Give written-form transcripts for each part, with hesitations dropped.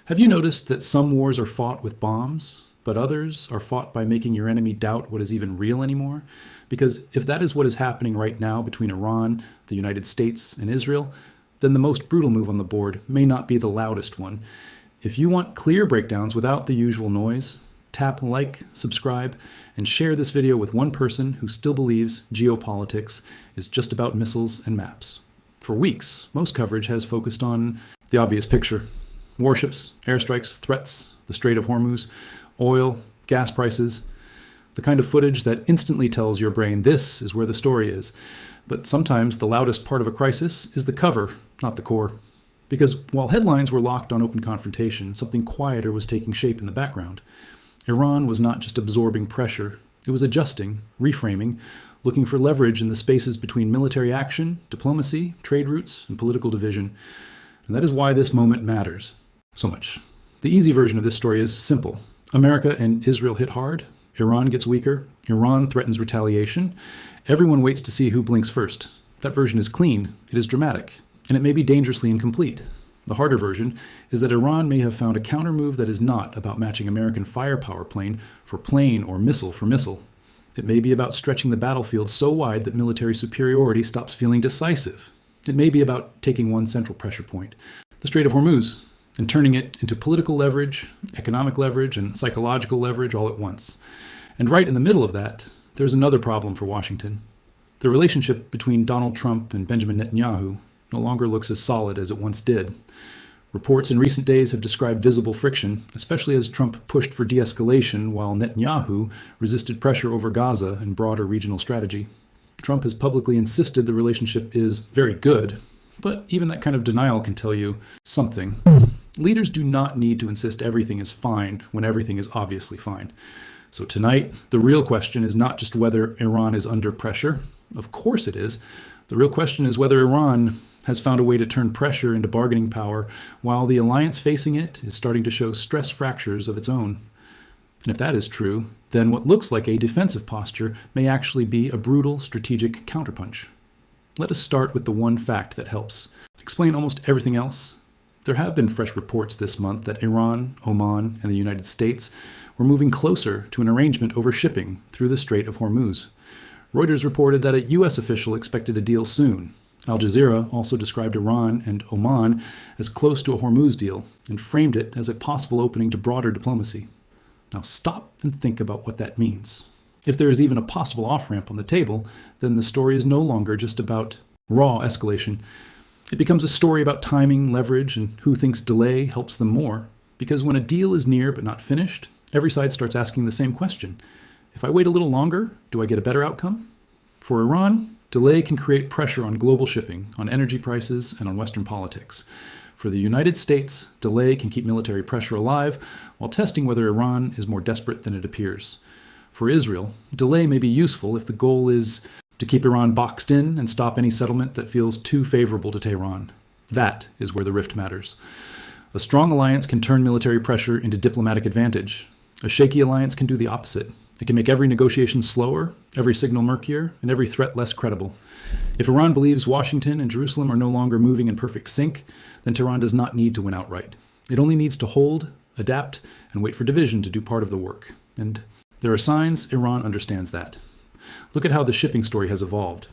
Have you noticed that some wars are fought with bombs, but others are fought by making your enemy doubt what is even real anymore? Because if that is what is happening right now between Iran, the United States, and Israel, then the most brutal move on the board may not be the loudest one. If you want clear breakdowns without the usual noise, tap like, subscribe, and share this video with one person who still believes geopolitics is just about missiles and maps. For weeks, most coverage has focused on the obvious picture: warships, airstrikes, threats, the Strait of Hormuz, oil, gas prices, the kind of footage that instantly tells your brain this is where the story is. But sometimes the loudest part of a crisis is the cover, not the core. Because while headlines were locked on open confrontation, something quieter was taking shape in the background. Iran was not just absorbing pressure, it was adjusting, reframing, looking for leverage in the spaces between military action, diplomacy, trade routes, and political division. And that is why this moment matters so much. The easy version of this story is simple. America and Israel hit hard, Iran gets weaker, Iran threatens retaliation, everyone waits to see who blinks first. That version is clean, it is dramatic, and it may be dangerously incomplete. The harder version is that Iran may have found a countermove that is not about matching American firepower plane for plane or missile for missile. It may be about stretching the battlefield so wide that military superiority stops feeling decisive. It may be about taking one central pressure point, the Strait of Hormuz, and turning it into political leverage, economic leverage, and psychological leverage all at once. And right in the middle of that, there's another problem for Washington. The relationship between Donald Trump and Benjamin Netanyahu no longer looks as solid as it once did. Reports in recent days have described visible friction, especially as Trump pushed for de-escalation while Netanyahu resisted pressure over Gaza and broader regional strategy. Trump has publicly insisted the relationship is very good, but even that kind of denial can tell you something. Leaders do not need to insist everything is fine when everything is obviously fine. So tonight, the real question is not just whether Iran is under pressure. Of course it is. The real question is whether Iran has found a way to turn pressure into bargaining power while the alliance facing it is starting to show stress fractures of its own. And if that is true, then what looks like a defensive posture may actually be a brutal strategic counterpunch. Let us start with the one fact that helps explain almost everything else. There have been fresh reports this month that Iran, Oman, and the United States were moving closer to an arrangement over shipping through the Strait of Hormuz. Reuters reported that a U.S. official expected a deal soon. Al Jazeera also described Iran and Oman as close to a Hormuz deal and framed it as a possible opening to broader diplomacy. Now stop and think about what that means. If there is even a possible off-ramp on the table, then the story is no longer just about raw escalation. It becomes a story about timing, leverage, and who thinks delay helps them more. Because when a deal is near but not finished, every side starts asking the same question. If I wait a little longer, do I get a better outcome? For Iran, delay can create pressure on global shipping, on energy prices, and on Western politics. For the United States, delay can keep military pressure alive while testing whether Iran is more desperate than it appears. For Israel, delay may be useful if the goal is to keep Iran boxed in and stop any settlement that feels too favorable to Tehran. That is where the rift matters. A strong alliance can turn military pressure into diplomatic advantage. A shaky alliance can do the opposite. It can make every negotiation slower, every signal murkier, and every threat less credible. If Iran believes Washington and Jerusalem are no longer moving in perfect sync, then Tehran does not need to win outright. It only needs to hold, adapt, and wait for division to do part of the work. And there are signs Iran understands that. Look at how the shipping story has evolved.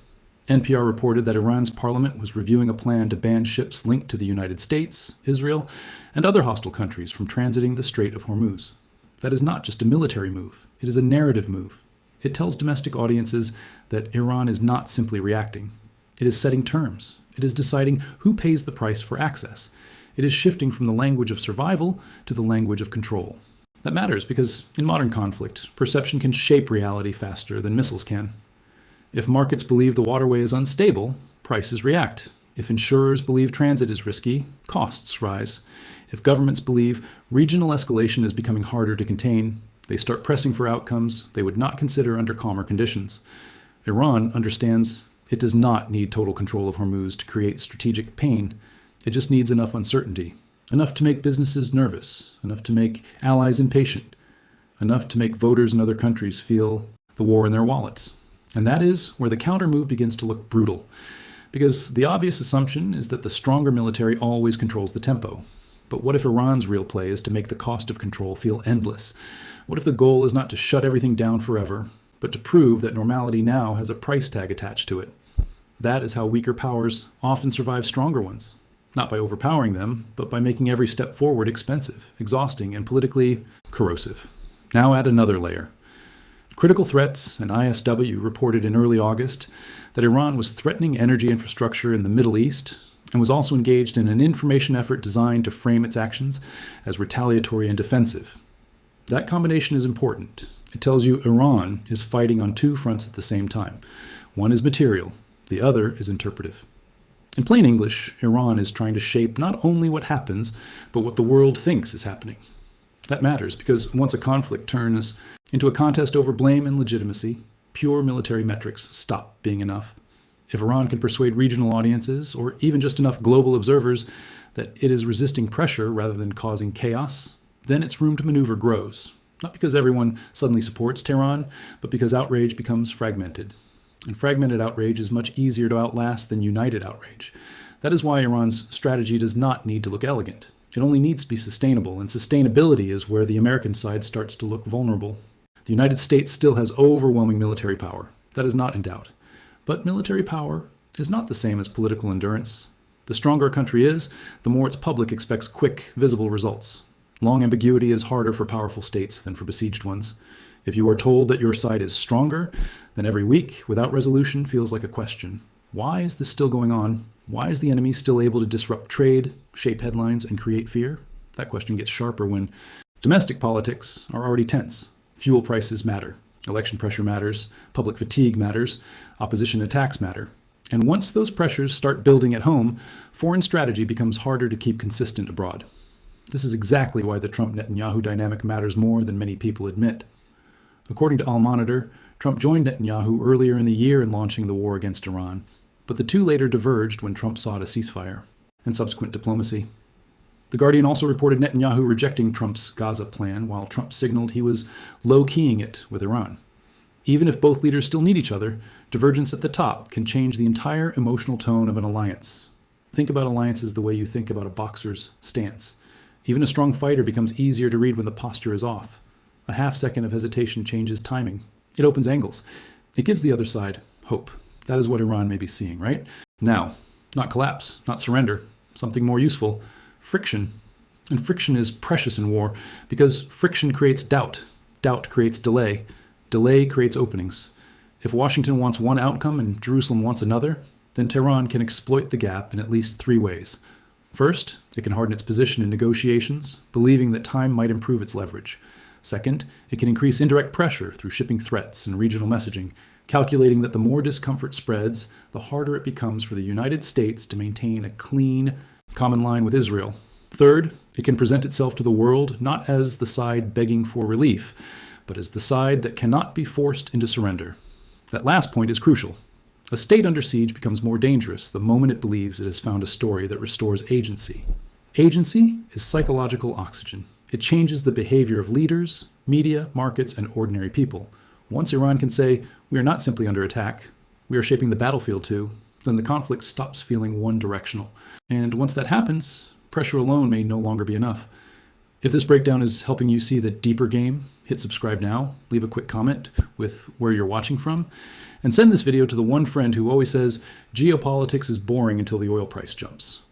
NPR reported that Iran's parliament was reviewing a plan to ban ships linked to the United States, Israel, and other hostile countries from transiting the Strait of Hormuz. That is not just a military move. It is a narrative move. It tells domestic audiences that Iran is not simply reacting. It is setting terms. It is deciding who pays the price for access. It is shifting from the language of survival to the language of control. That matters because in modern conflict, perception can shape reality faster than missiles can. If markets believe the waterway is unstable, prices react. If insurers believe transit is risky, costs rise. If governments believe regional escalation is becoming harder to contain, they start pressing for outcomes they would not consider under calmer conditions. Iran understands it does not need total control of Hormuz to create strategic pain. It just needs enough uncertainty, enough to make businesses nervous, enough to make allies impatient, enough to make voters in other countries feel the war in their wallets. And that is where the counter-move begins to look brutal, because the obvious assumption is that the stronger military always controls the tempo. But what if Iran's real play is to make the cost of control feel endless? What if the goal is not to shut everything down forever, but to prove that normality now has a price tag attached to it? That is how weaker powers often survive stronger ones. Not by overpowering them, but by making every step forward expensive, exhausting, and politically corrosive. Now add another layer. Critical Threats and ISW reported in early August that Iran was threatening energy infrastructure in the Middle East and was also engaged in an information effort designed to frame its actions as retaliatory and defensive. That combination is important. It tells you Iran is fighting on two fronts at the same time. One is material, the other is interpretive. In plain English, Iran is trying to shape not only what happens, but what the world thinks is happening. That matters because once a conflict turns into a contest over blame and legitimacy, pure military metrics stop being enough. If Iran can persuade regional audiences, or even just enough global observers, that it is resisting pressure rather than causing chaos, then its room to maneuver grows. Not because everyone suddenly supports Tehran, but because outrage becomes fragmented. And fragmented outrage is much easier to outlast than united outrage. That is why Iran's strategy does not need to look elegant. It only needs to be sustainable, and sustainability is where the American side starts to look vulnerable. The United States still has overwhelming military power. That is not in doubt. But military power is not the same as political endurance. The stronger a country is, the more its public expects quick, visible results. Long ambiguity is harder for powerful states than for besieged ones. If you are told that your side is stronger, then every week, without resolution, feels like a question. Why is this still going on? Why is the enemy still able to disrupt trade, shape headlines, and create fear? That question gets sharper when domestic politics are already tense. Fuel prices matter. Election pressure matters, public fatigue matters, opposition attacks matter. And once those pressures start building at home, foreign strategy becomes harder to keep consistent abroad. This is exactly why the Trump-Netanyahu dynamic matters more than many people admit. According to Al-Monitor, Trump joined Netanyahu earlier in the year in launching the war against Iran, but the two later diverged when Trump sought a ceasefire and subsequent diplomacy. The Guardian also reported Netanyahu rejecting Trump's Gaza plan, while Trump signaled he was low-keying it with Iran. Even if both leaders still need each other, divergence at the top can change the entire emotional tone of an alliance. Think about alliances the way you think about a boxer's stance. Even a strong fighter becomes easier to read when the posture is off. A half second of hesitation changes timing. It opens angles. It gives the other side hope. That is what Iran may be seeing, right? Now, not collapse, not surrender, something more useful. Friction. And friction is precious in war because friction creates doubt. Doubt creates delay. Delay creates openings. If Washington wants one outcome and Jerusalem wants another, then Tehran can exploit the gap in at least three ways. First, it can harden its position in negotiations, believing that time might improve its leverage. Second, it can increase indirect pressure through shipping threats and regional messaging, calculating that the more discomfort spreads, the harder it becomes for the United States to maintain a clean, common line with Israel. Third, it can present itself to the world not as the side begging for relief, but as the side that cannot be forced into surrender. That last point is crucial. A state under siege becomes more dangerous the moment it believes it has found a story that restores agency. Agency is psychological oxygen. It changes the behavior of leaders, media, markets, and ordinary people. Once Iran can say, we are not simply under attack, we are shaping the battlefield too, then the conflict stops feeling one-directional. And once that happens, pressure alone may no longer be enough. If this breakdown is helping you see the deeper game, hit subscribe now, leave a quick comment with where you're watching from, and send this video to the one friend who always says, geopolitics is boring until the oil price jumps.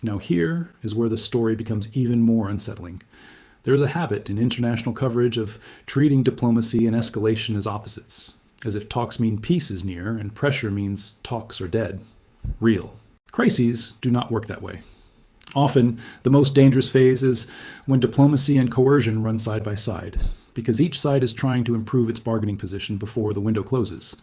Now here is where the story becomes even more unsettling. There is a habit in international coverage of treating diplomacy and escalation as opposites, as if talks mean peace is near and pressure means talks are dead. Real. Crises do not work that way. Often, the most dangerous phase is when diplomacy and coercion run side by side, because each side is trying to improve its bargaining position before the window closes.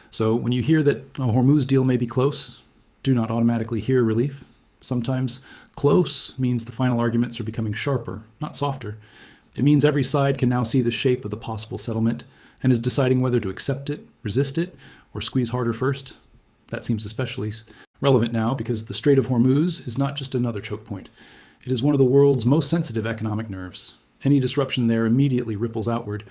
So when you hear that a Hormuz deal may be close, do not automatically hear relief. Sometimes close means the final arguments are becoming sharper, not softer. It means every side can now see the shape of the possible settlement and is deciding whether to accept it, resist it, or squeeze harder first. That seems especially relevant now because the Strait of Hormuz is not just another choke point. It is one of the world's most sensitive economic nerves. Any disruption there immediately ripples outward.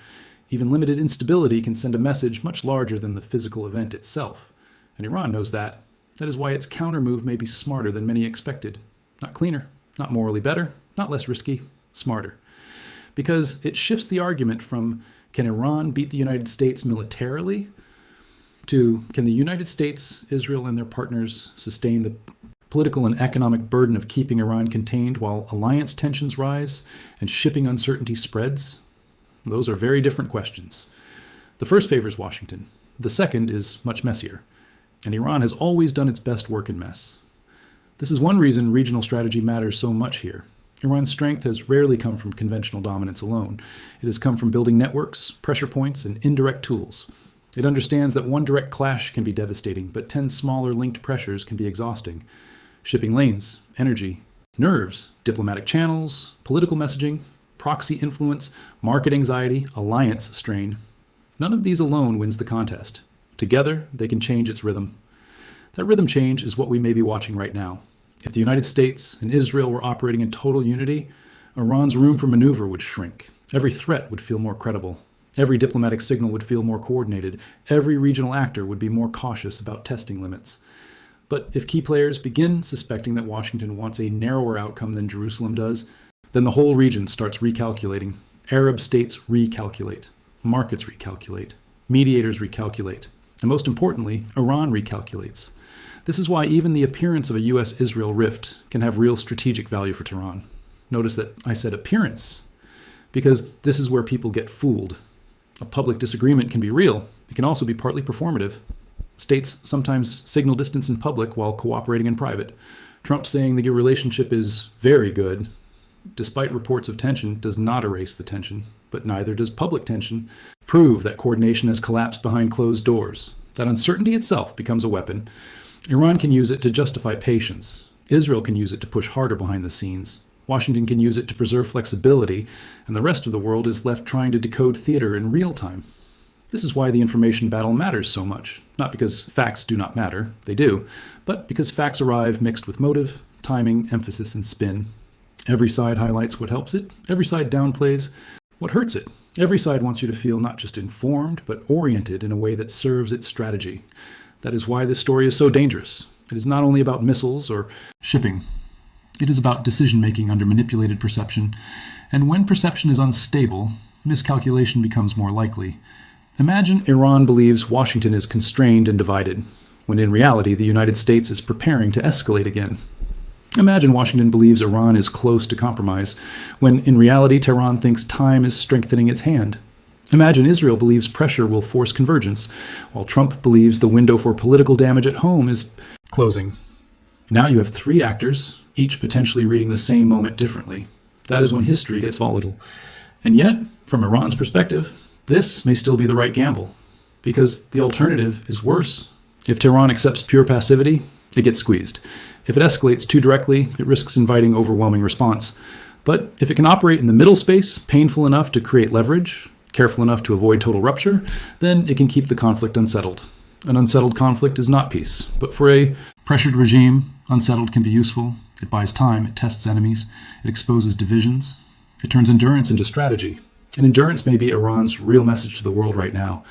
Even limited instability can send a message much larger than the physical event itself. And Iran knows that. That is why its countermove may be smarter than many expected. Not cleaner, not morally better, not less risky, smarter. Because it shifts the argument from, can Iran beat the United States militarily, to, can the United States, Israel, and their partners sustain the political and economic burden of keeping Iran contained while alliance tensions rise and shipping uncertainty spreads? Those are very different questions. The first favors Washington. The second is much messier. And Iran has always done its best work in mess. This is one reason regional strategy matters so much here. Iran's strength has rarely come from conventional dominance alone. It has come from building networks, pressure points, and indirect tools. It understands that one direct clash can be devastating, but 10 smaller linked pressures can be exhausting. Shipping lanes, energy, nerves, diplomatic channels, political messaging, proxy influence, market anxiety, alliance strain. None of these alone wins the contest. Together, they can change its rhythm. That rhythm change is what we may be watching right now. If the United States and Israel were operating in total unity, Iran's room for maneuver would shrink. Every threat would feel more credible. Every diplomatic signal would feel more coordinated. Every regional actor would be more cautious about testing limits. But if key players begin suspecting that Washington wants a narrower outcome than Jerusalem does, then the whole region starts recalculating. Arab states recalculate. Markets recalculate. Mediators recalculate. And most importantly, Iran recalculates. This is why even the appearance of a US-Israel rift can have real strategic value for Tehran. Notice that I said appearance, because this is where people get fooled. A public disagreement can be real. It can also be partly performative. States sometimes signal distance in public while cooperating in private. Trump saying that your relationship is very good, despite reports of tension, does not erase the tension, but neither does public tension prove that coordination has collapsed behind closed doors. That uncertainty itself becomes a weapon. Iran can use it to justify patience. Israel can use it to push harder behind the scenes. Washington can use it to preserve flexibility, and the rest of the world is left trying to decode theater in real time. This is why the information battle matters so much. Not because facts do not matter, they do, but because facts arrive mixed with motive, timing, emphasis, and spin. Every side highlights what helps it, every side downplays what hurts it. Every side wants you to feel not just informed, but oriented in a way that serves its strategy. That is why this story is so dangerous. It is not only about missiles or shipping. It is about decision-making under manipulated perception. And when perception is unstable, miscalculation becomes more likely. Imagine Iran believes Washington is constrained and divided, when in reality the United States is preparing to escalate again. Imagine Washington believes Iran is close to compromise, when in reality Tehran thinks time is strengthening its hand. Imagine Israel believes pressure will force convergence, while Trump believes the window for political damage at home is closing. Now you have three actors, each potentially reading the same moment differently. That is when history gets volatile. And yet, from Iran's perspective, this may still be the right gamble, because the alternative is worse. If Tehran accepts pure passivity, it gets squeezed. If it escalates too directly, it risks inviting overwhelming response. But if it can operate in the middle space, painful enough to create leverage, careful enough to avoid total rupture, then it can keep the conflict unsettled. An unsettled conflict is not peace, but for a pressured regime, unsettled can be useful. It buys time, it tests enemies, it exposes divisions, it turns endurance into strategy. And endurance may be Iran's real message to the world right now.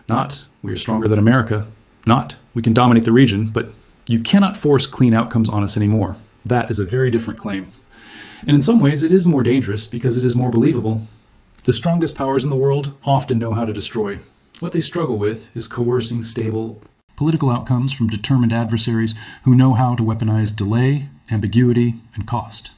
Not, we are stronger than America. Not, we can dominate the region, but you cannot force clean outcomes on us anymore. That is a very different claim. And in some ways, it is more dangerous because it is more believable. The strongest powers in the world often know how to destroy. What they struggle with is coercing stable political outcomes from determined adversaries who know how to weaponize delay, ambiguity, and cost.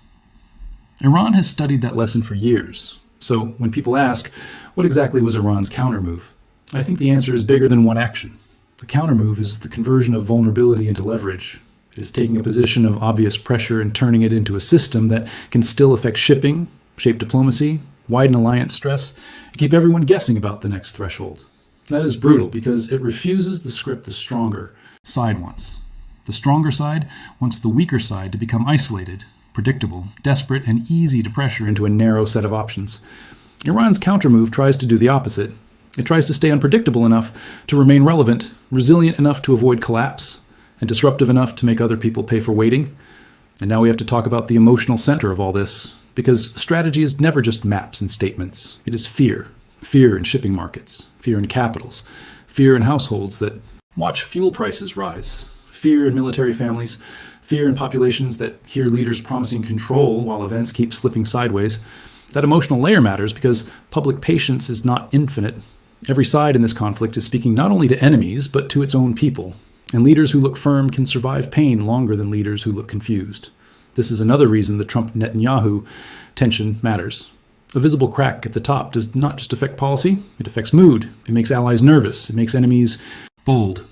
Iran has studied that lesson for years. So when people ask, what exactly was Iran's countermove? I think the answer is bigger than one action. The countermove is the conversion of vulnerability into leverage. It is taking a position of obvious pressure and turning it into a system that can still affect shipping, shape diplomacy, widen alliance stress, and keep everyone guessing about the next threshold. That is brutal because it refuses the script the stronger side wants. The stronger side wants the weaker side to become isolated, predictable, desperate, and easy to pressure into a narrow set of options. Iran's countermove tries to do the opposite. It tries to stay unpredictable enough to remain relevant, resilient enough to avoid collapse, and disruptive enough to make other people pay for waiting. And now we have to talk about the emotional center of all this, because strategy is never just maps and statements. It is fear. Fear in shipping markets, fear in capitals, fear in households that watch fuel prices rise, fear in military families, fear in populations that hear leaders promising control while events keep slipping sideways. That emotional layer matters because public patience is not infinite. Every side in this conflict is speaking not only to enemies, but to its own people. And leaders who look firm can survive pain longer than leaders who look confused. This is another reason the Trump-Netanyahu tension matters. A visible crack at the top does not just affect policy, it affects mood. It makes allies nervous. It makes enemies bold.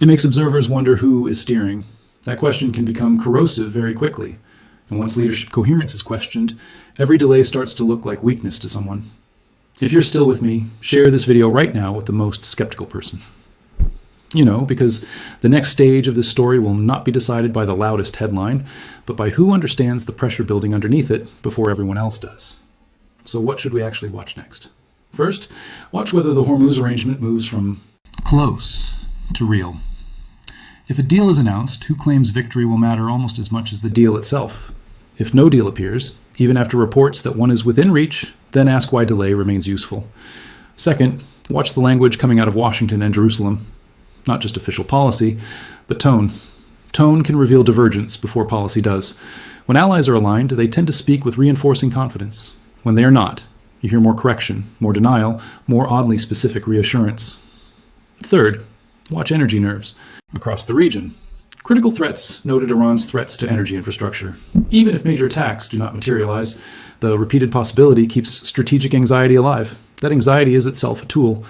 It makes observers wonder who is steering. That question can become corrosive very quickly. And once leadership coherence is questioned, every delay starts to look like weakness to someone. If you're still with me, share this video right now with the most skeptical person. Because the next stage of this story will not be decided by the loudest headline, but by who understands the pressure building underneath it before everyone else does. So what should we actually watch next? First, watch whether the Hormuz arrangement moves from close to real. If a deal is announced, who claims victory will matter almost as much as the deal itself. If no deal appears, even after reports that one is within reach, then ask why delay remains useful. Second, watch the language coming out of Washington and Jerusalem. Not just official policy, but tone. Tone can reveal divergence before policy does. When allies are aligned, they tend to speak with reinforcing confidence. When they are not, you hear more correction, more denial, more oddly specific reassurance. Third, watch energy nerves across the region. Critical threats noted Iran's threats to energy infrastructure. Even if major attacks do not materialize, the repeated possibility keeps strategic anxiety alive. That anxiety is itself a tool.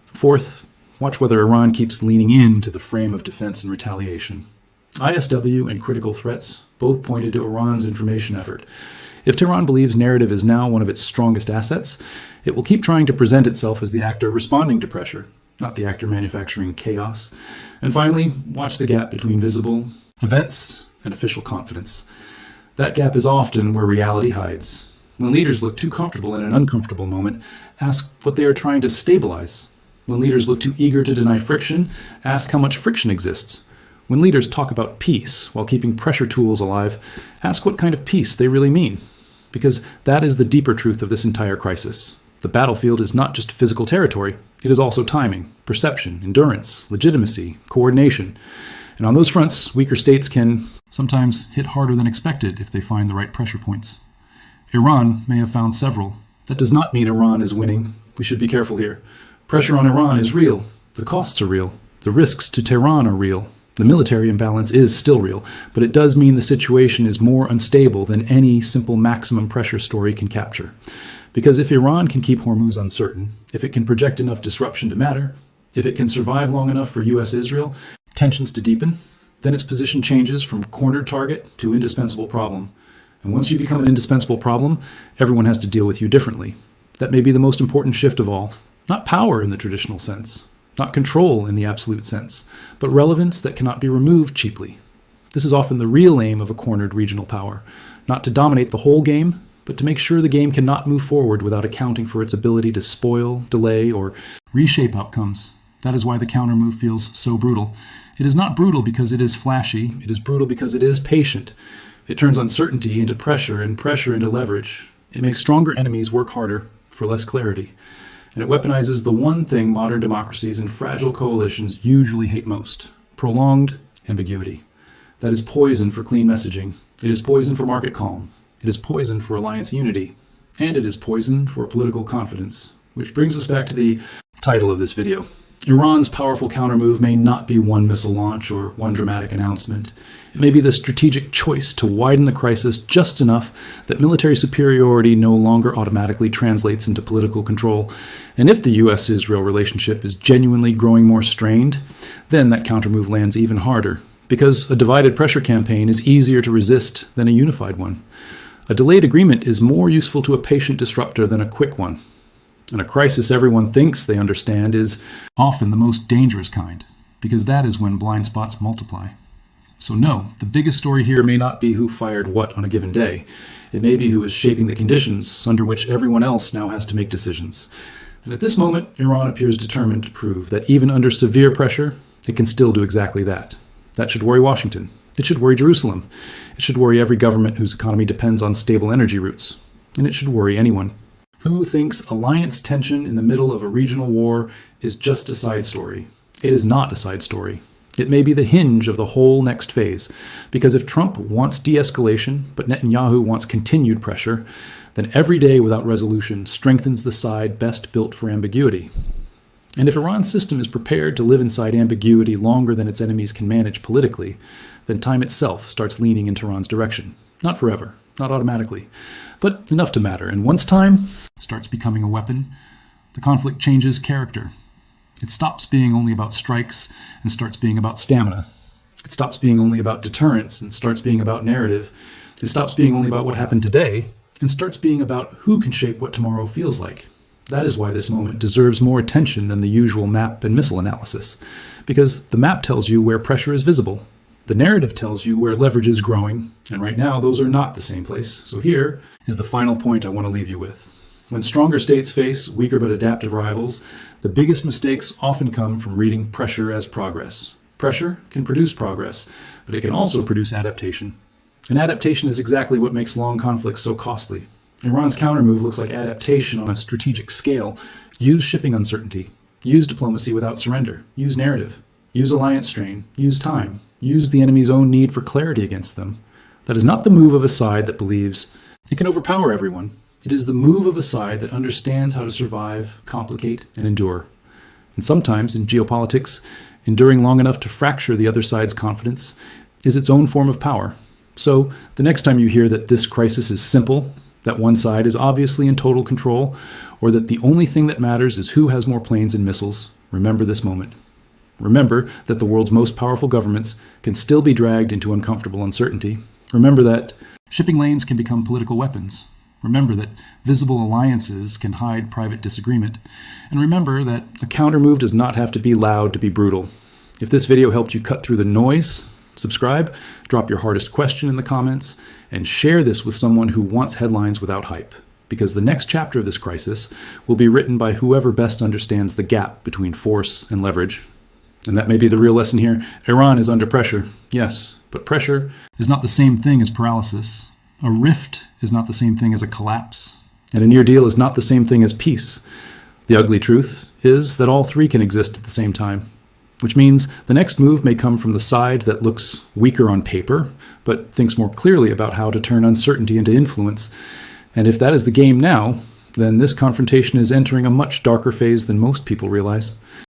Fourth, watch whether Iran keeps leaning into the frame of defense and retaliation. ISW and critical threats both pointed to Iran's information effort. If Tehran believes narrative is now one of its strongest assets, it will keep trying to present itself as the actor responding to pressure, not the actor manufacturing chaos. And finally, watch the gap between visible events and official confidence. That gap is often where reality hides. When leaders look too comfortable in an uncomfortable moment, ask what they are trying to stabilize. When leaders look too eager to deny friction, ask how much friction exists. When leaders talk about peace while keeping pressure tools alive, ask what kind of peace they really mean. Because that is the deeper truth of this entire crisis. The battlefield is not just physical territory, it is also timing, perception, endurance, legitimacy, coordination. And on those fronts, weaker states can sometimes hit harder than expected if they find the right pressure points. Iran may have found several. That does not mean Iran is winning. We should be careful here. Pressure on Iran is real. The costs are real. The risks to Tehran are real. The military imbalance is still real, but it does mean the situation is more unstable than any simple maximum pressure story can capture. Because if Iran can keep Hormuz uncertain, if it can project enough disruption to matter, if it can survive long enough for US-Israel tensions to deepen, then its position changes from cornered target to indispensable problem. And once you become an indispensable problem, everyone has to deal with you differently. That may be the most important shift of all. Not power in the traditional sense, not control in the absolute sense, but relevance that cannot be removed cheaply. This is often the real aim of a cornered regional power, not to dominate the whole game, but to make sure the game cannot move forward without accounting for its ability to spoil, delay, or reshape outcomes. That is why the countermove feels so brutal. It is not brutal because it is flashy, it is brutal because it is patient. It turns uncertainty into pressure and pressure into leverage. It makes stronger enemies work harder for less clarity. And it weaponizes the one thing modern democracies and fragile coalitions usually hate most: prolonged ambiguity. That is poison for clean messaging. It is poison for market calm. It is poison for alliance unity. And it is poison for political confidence. Which brings us back to the title of this video. Iran's powerful countermove may not be one missile launch or one dramatic announcement. It may be the strategic choice to widen the crisis just enough that military superiority no longer automatically translates into political control. And if the US-Israel relationship is genuinely growing more strained, then that countermove lands even harder, because a divided pressure campaign is easier to resist than a unified one. A delayed agreement is more useful to a patient disruptor than a quick one. And a crisis everyone thinks they understand is often the most dangerous kind, because that is when blind spots multiply. So no, the biggest story here may not be who fired what on a given day. It may be who is shaping the conditions under which everyone else now has to make decisions. And at this moment, Iran appears determined to prove that even under severe pressure, it can still do exactly that. That should worry Washington. It should worry Jerusalem. It should worry every government whose economy depends on stable energy routes. And it should worry anyone who thinks alliance tension in the middle of a regional war is just a side story. It is not a side story. It may be the hinge of the whole next phase, because if Trump wants de-escalation, but Netanyahu wants continued pressure, then every day without resolution strengthens the side best built for ambiguity. And if Iran's system is prepared to live inside ambiguity longer than its enemies can manage politically, then time itself starts leaning in Tehran's direction. Not forever, not automatically, but enough to matter. And once time starts becoming a weapon, the conflict changes character. It stops being only about strikes and starts being about stamina. It stops being only about deterrence and starts being about narrative. It stops being only about what happened today and starts being about who can shape what tomorrow feels like. That is why this moment deserves more attention than the usual map and missile analysis, because the map tells you where pressure is visible. The narrative tells you where leverage is growing, and right now those are not the same place. So here is the final point I want to leave you with. When stronger states face weaker but adaptive rivals, the biggest mistakes often come from reading pressure as progress. Pressure can produce progress, but it can also produce adaptation. And adaptation is exactly what makes long conflicts so costly. Iran's countermove looks like adaptation on a strategic scale. Use shipping uncertainty. Use diplomacy without surrender. Use narrative. Use alliance strain. Use time. Use the enemy's own need for clarity against them. That is not the move of a side that believes it can overpower everyone. It is the move of a side that understands how to survive, complicate, and endure. And sometimes, in geopolitics, enduring long enough to fracture the other side's confidence is its own form of power. So, the next time you hear that this crisis is simple, that one side is obviously in total control, or that the only thing that matters is who has more planes and missiles, remember this moment. Remember that the world's most powerful governments can still be dragged into uncomfortable uncertainty. Remember that shipping lanes can become political weapons. Remember that visible alliances can hide private disagreement. And remember that a countermove does not have to be loud to be brutal. If this video helped you cut through the noise, subscribe, drop your hardest question in the comments, and share this with someone who wants headlines without hype. Because the next chapter of this crisis will be written by whoever best understands the gap between force and leverage. And that may be the real lesson here. Iran is under pressure, yes, but pressure is not the same thing as paralysis. A rift is not the same thing as a collapse. And a near deal is not the same thing as peace. The ugly truth is that all three can exist at the same time, which means the next move may come from the side that looks weaker on paper, but thinks more clearly about how to turn uncertainty into influence. And if that is the game now, then this confrontation is entering a much darker phase than most people realize.